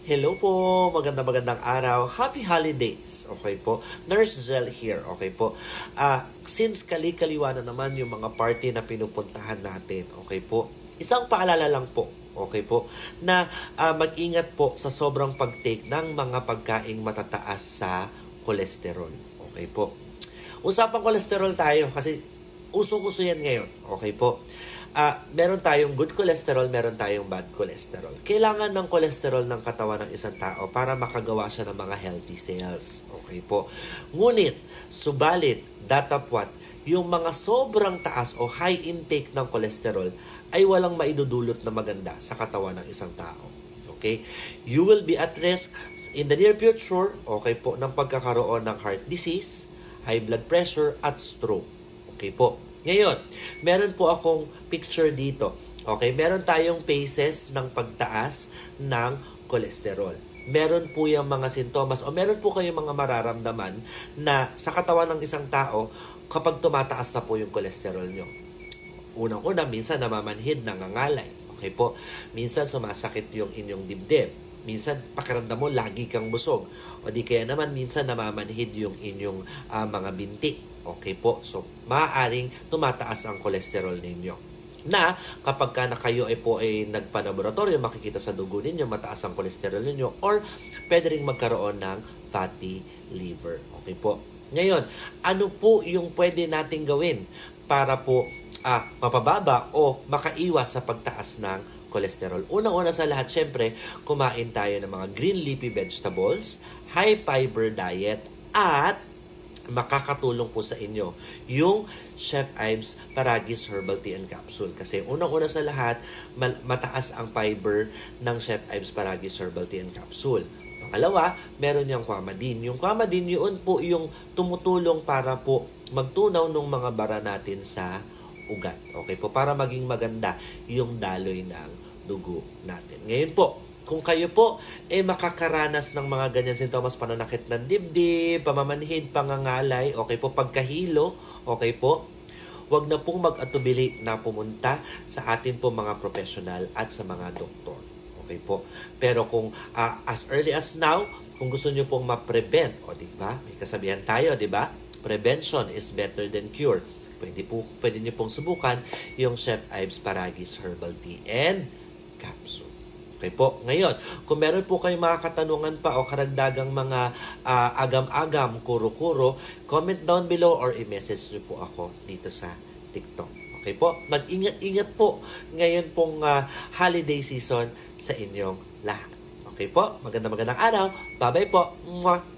Hello po, magandang araw. Happy holidays. Okay po. Nurse Gel here. Okay po. Since kali-kaliwa na naman yung mga party na pinupuntahan natin. Okay po. Isang paalala lang po. Okay po. Na mag-ingat po sa sobrang pag-take ng mga pagkaing matataas sa kolesterol. Okay po. Usapang kolesterol tayo kasi usong-uso yan ngayon. Okay po. Meron tayong good cholesterol, meron tayong bad cholesterol. Kailangan ng cholesterol ng katawan ng isang tao para makagawa siya ng mga healthy cells. Okay po. Ngunit, subalit, datapwat, yung mga sobrang taas o high intake ng cholesterol ay walang maidudulot na maganda sa katawan ng isang tao. Okay? You will be at risk in the near future, okay po, ng pagkakaroon ng heart disease, high blood pressure, at stroke. Okay po. Ngayon, meron po akong picture dito. Okay, meron tayong phases ng pagtaas ng kolesterol. Meron po yung mga sintomas o meron po kayong mga mararamdaman na sa katawan ng isang tao kapag tumataas na po yung kolesterol nyo. Unang-una, minsan namamanhid, nangangalay. Okay po? Minsan sumasakit yung inyong dibdib. Minsan pakiramdam mo lagi kang busog. O di kaya naman minsan namamanhid yung inyong mga binti. Okay po, so maaaring tumataas ang kolesterol ninyo. Na kapag na kayo ay po ay nagpa-laboratorio, makikita sa dugo ninyo mataas ang kolesterol ninyo or pwede rin magkaroon ng fatty liver. Okay po. Ngayon, ano po yung pwede nating gawin para po mapababa o makaiwas sa pagtaas ng kolesterol? Unang-una sa lahat, syempre, kumain tayo ng mga green leafy vegetables, high fiber diet, at makakatulong po sa inyo yung Chef Ives Paragis Herbal Tea and Capsule. Kasi unang-una sa lahat, mataas ang fiber ng Chef Ives Paragis Herbal Tea and Capsule. Pangalawa, meron yung Quamadin. Yung Quamadin, yun po yung tumutulong para po magtunaw ng mga bara natin sa ugat. Okay po, para maging maganda yung daloy ng dugo natin. Ngayon po, kung kayo po makakaranas ng mga ganyan sintomas, pananakit ng dibdib, pamamanhid, pangangalay, okay po, pagkahilo, okay po, wag na pong mag-atubili na pumunta sa atin po mga professional at sa mga doktor. Okay po. Pero kung as early as now, kung gusto niyo pong ma-prevent, o di ba? May kasabihan tayo, di ba? Prevention is better than cure. Pwede niyo pong subukan yung Chef Ives Paragis Herbal Tea and Capsule. Okay po. Ngayon, kung meron po kayong mga katanungan pa o karagdagang mga agam-agam, kuro-kuro, comment down below or i-message nyo po ako dito sa TikTok. Okay po? Mag-ingat-ingat po ngayon pong holiday season sa inyong lahat. Okay po? Magandang araw. Bye-bye po. Mwah!